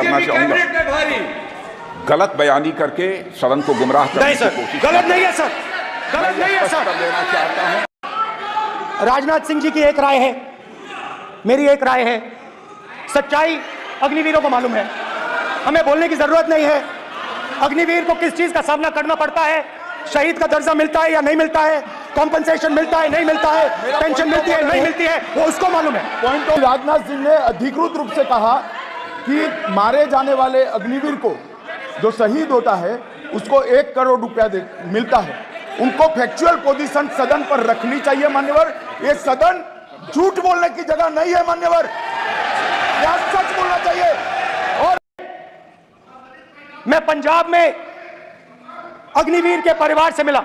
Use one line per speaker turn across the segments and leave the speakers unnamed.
करना चाहूंगा, गलत बयानी करके सदन को गुमराह करने की कोशिश।
गलत नहीं है सर, गलत नहीं है सर।
लेना चाहता हूं।
राजनाथ सिंह जी की एक राय है, मेरी एक राय है। सच्चाई अग्निवीरों को मालूम है, हमें बोलने की जरूरत नहीं है। अग्निवीर को किस चीज का सामना करना पड़ता है, शहीद का दर्जा मिलता है या नहीं मिलता है, कॉम्पनसेशन मिलता है नहीं मिलता है, पेंशन मिलती है नहीं मिलती है, वो उसको मालूम है।
पॉइंट ऑफ राजनाथ सिंह ने अधिकृत रूप से कहा कि मारे जाने वाले अग्निवीर को जो शहीद होता है उसको 1 करोड़ रुपया मिलता है। उनको फैक्चुअल पोजीशन सदन पर रखनी चाहिए मान्यवर। ये सदन झूठ बोलने की जगह नहीं है मान्यवर, यह सच बोलना चाहिए। और
मैं पंजाब में अग्निवीर के परिवार से मिला,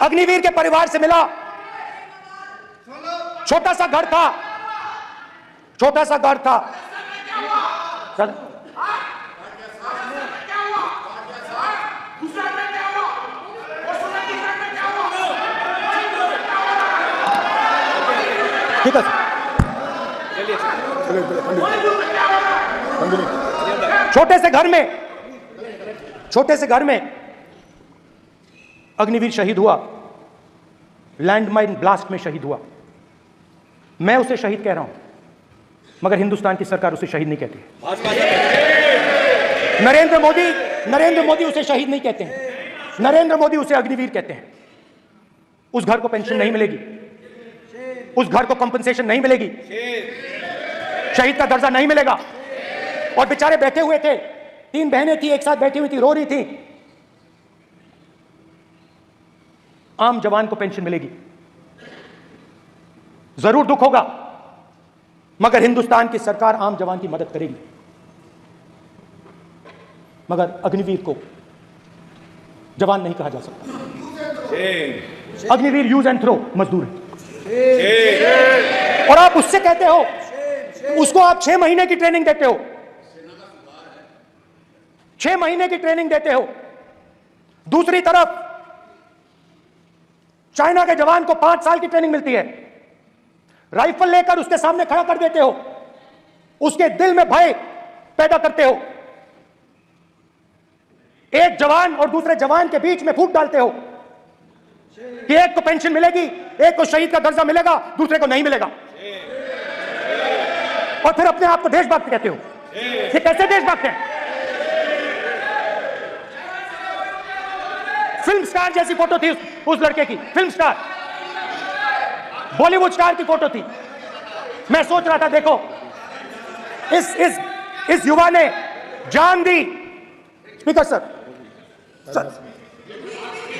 अग्निवीर के परिवार से मिला। छोटा सा घर था, छोटा सा घर था। चल ठीक है, छोटे से घर में अग्निवीर शहीद हुआ, लैंडमाइन ब्लास्ट में शहीद हुआ। मैं उसे शहीद कह रहा हूं, मगर हिंदुस्तान की सरकार उसे शहीद नहीं कहती। नरेंद्र मोदी उसे शहीद नहीं कहते हैं, नरेंद्र मोदी उसे अग्निवीर कहते हैं। उस घर को पेंशन नहीं मिलेगी, उस घर को कंपनसेशन नहीं मिलेगी, शहीद का दर्जा नहीं मिलेगा। और बेचारे बैठे हुए थे, 3 बहनें थी, एक साथ बैठी हुई थी, रो रही थी। आम जवान को पेंशन मिलेगी, जरूर दुख होगा, मगर हिंदुस्तान की सरकार आम जवान की मदद करेगी। मगर अग्निवीर को जवान नहीं कहा जा सकता। अग्निवीर यूज एंड थ्रो मजदूर है। और आप उससे कहते हो, उसको आप 6 महीने की ट्रेनिंग देते हो, 6 महीने की ट्रेनिंग देते हो। दूसरी तरफ चाइना के जवान को 5 साल की ट्रेनिंग मिलती है, राइफल लेकर उसके सामने खड़ा कर देते हो, उसके दिल में भय पैदा करते हो। एक जवान और दूसरे जवान के बीच में फूट डालते हो कि एक को पेंशन मिलेगी, एक को शहीद का दर्जा मिलेगा, दूसरे को नहीं मिलेगा। और फिर अपने आप को देशभक्त कहते हो। ये कैसे देशभक्त हैं? फिल्म स्टार जैसी फोटो थी उस लड़के की, फिल्म स्टार, बॉलीवुड स्टार की फोटो थी। मैं सोच रहा था, देखो इस युवा ने जान दी। स्पीकर सर,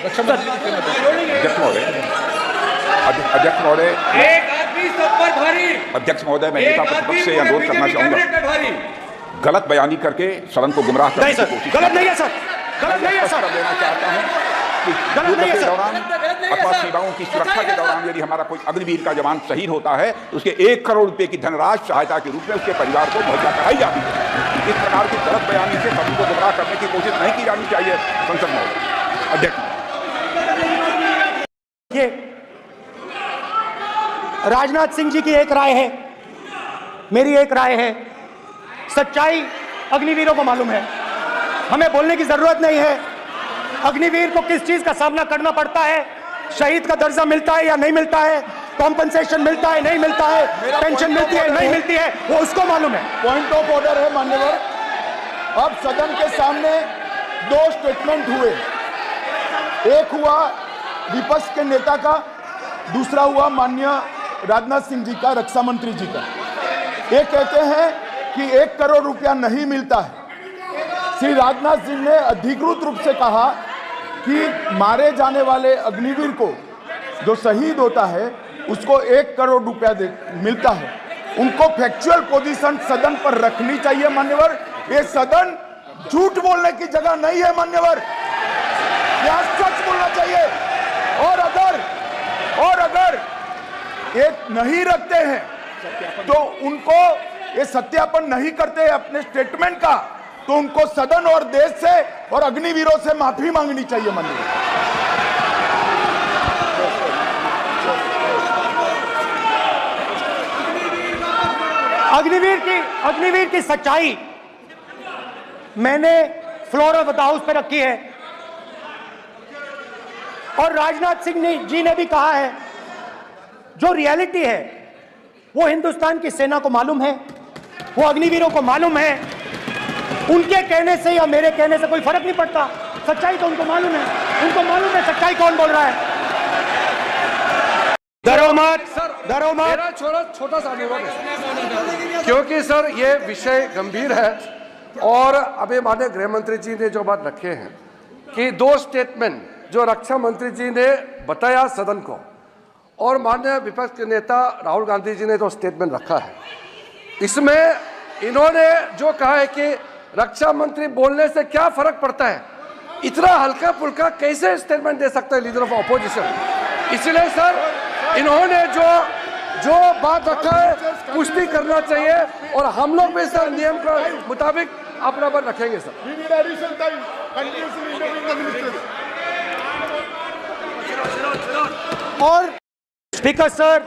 अध्यक्ष महोदय, अध्यक्ष महोदय, मैं नेता प्रतिपक्ष से अनुरोध करना चाहूंगा, गलत बयानी करके सदन को गुमराह करने की कोशिश।
गलत नहीं है सर, गलत नहीं है सर।
लेना चाहता हूं कि युद्ध के दौरान अथवा सीमाओं की सुरक्षा के दौरान यदि हमारा कोई अग्निवीर का जवान शहीद होता है तो उसके 1 करोड़ रुपए की धनराशि सहायता के रूप में उसके परिवार को मुहैया कराई जाती है। इस प्रकार की गलत बयानी से सदन को गुमराह करने की कोशिश नहीं की जानी चाहिए। संसद महोदय, अध्यक्ष,
ये राजनाथ सिंह जी की एक राय है, मेरी एक राय है। सच्चाई अग्निवीरों को मालूम है, हमें बोलने की जरूरत नहीं है। अग्निवीर को किस चीज का सामना करना पड़ता है, शहीद का दर्जा मिलता है या नहीं मिलता है, कॉम्पनसेशन मिलता है नहीं मिलता है, पेंशन मिलती है नहीं मिलती है, वो उसको मालूम है।
पॉइंट ऑफ ऑर्डर है मान्यवर। अब सदन के सामने 2 स्टेटमेंट हुए, एक हुआ विपक्ष के नेता का, दूसरा हुआ माननीय राजनाथ सिंह जी का, रक्षा मंत्री जी का। ये कहते हैं कि 1 करोड़ रुपया नहीं मिलता है। श्री राजनाथ सिंह ने अधिकृत रूप से कहा कि मारे जाने वाले अग्निवीर को जो शहीद होता है उसको 1 करोड़ रुपया मिलता है। उनको फैक्चुअल पोजीशन सदन पर रखनी चाहिए मान्यवर। ये सदन झूठ बोलने की जगह नहीं है मान्यवर, यह सच बोलना चाहिए। और अगर ये नहीं रखते हैं तो उनको ये सत्यापन नहीं करते अपने स्टेटमेंट का, तो उनको सदन और देश से और अग्निवीरों से माफी मांगनी चाहिए माननीय।
अग्निवीर की सच्चाई मैंने फ्लोर ऑफ द हाउस पे रखी है और राजनाथ सिंह जी ने भी कहा है, जो रियलिटी है वो हिंदुस्तान की सेना को मालूम है, वो अग्निवीरों को मालूम है। उनके कहने से या मेरे कहने से कोई फर्क नहीं पड़ता, सच्चाई तो उनको मालूम है सच्चाई कौन बोल रहा है। डरो मत।
मेरा छोटा सा अनुरोध है, क्योंकि सर ये विषय गंभीर है और अभी माननीय गृह मंत्री जी ने जो बात रखे हैं कि 2 स्टेटमेंट जो रक्षा मंत्री जी ने बताया सदन को और माननीय विपक्ष के नेता राहुल गांधी जी ने जो स्टेटमेंट रखा है, इसमें इन्होंने जो कहा है कि रक्षा मंत्री बोलने से क्या फर्क पड़ता है, इतना हल्का फुल्का कैसे स्टेटमेंट दे सकता है लीडर ऑफ ऑपोजिशन। इसलिए सर इन्होंने जो बात रखा है पुष्टि करना चाहिए और हम लोग भी सर नियम के मुताबिक अपना बात रखेंगे सर।
और स्पीकर सर,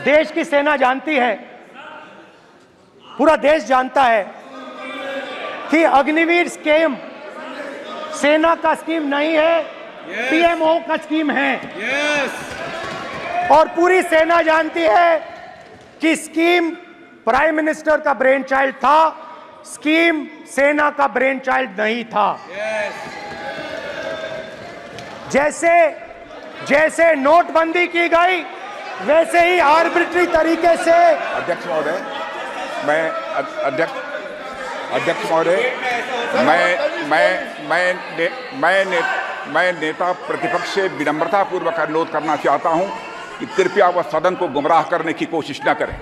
देश की सेना जानती है, पूरा देश जानता है कि अग्निवीर स्कीम सेना का स्कीम नहीं है, पीएमओ का स्कीम है। और पूरी सेना जानती है कि स्कीम प्राइम मिनिस्टर का ब्रेन चाइल्ड था, स्कीम सेना का ब्रेन चाइल्ड नहीं था। जैसे नोटबंदी की गई वैसे ही आर्बिट्री तरीके से।
अध्यक्ष महोदय, मैं नेता प्रतिपक्ष से विनम्रता पूर्वक अनुरोध करना चाहता हूं कि कृपया वह सदन को गुमराह करने की कोशिश न करें।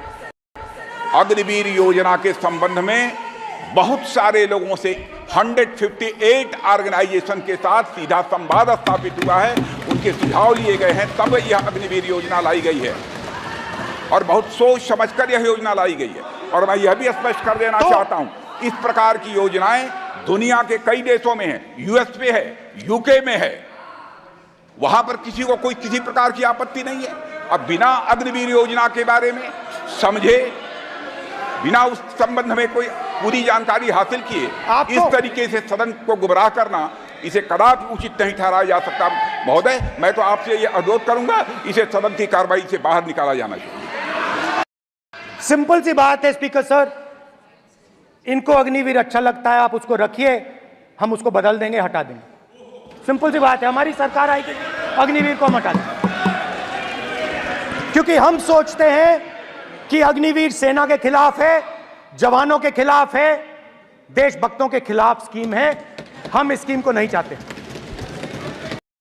अग्निवीर योजना के संबंध में बहुत सारे लोगों से 158 ऑर्गेनाइजेशन के साथ सीधा संवाद स्थापित हुआ है, उनके सुझाव लिए गए हैं, तब यह अग्निवीर योजना लाई गई है और बहुत सोच समझकर यह योजना लाई गई है। और मैं यह भी स्पष्ट कर देना चाहता हूं, इस प्रकार की योजनाएं दुनिया के कई देशों में है, यूएस में है, यूके में है, वहां पर किसी को कोई किसी प्रकार की आपत्ति नहीं है। अब बिना अग्निवीर योजना के बारे में समझे, बिना उस संबंध में कोई पूरी जानकारी हासिल किए इस तरीके से सदन को गुमराह करना, इसे कदापि उचित नहीं ठहराया जा सकता। महोदय, मैं तो आपसे ये अनुरोध करूंगा, इसे सदन की कार्रवाई से बाहर निकाला जाना चाहिए।
सिंपल सी बात है स्पीकर सर, इनको अग्निवीर अच्छा लगता है, आप उसको रखिए, हम उसको बदल देंगे, हटा देंगे। सिंपल सी बात है, हमारी सरकार आएगी, अग्निवीर को हम हटा देंगे, क्योंकि हम सोचते हैं कि अग्निवीर सेना के खिलाफ है, जवानों के खिलाफ है, देशभक्तों के खिलाफ स्कीम है। हम इस स्कीम को नहीं चाहते।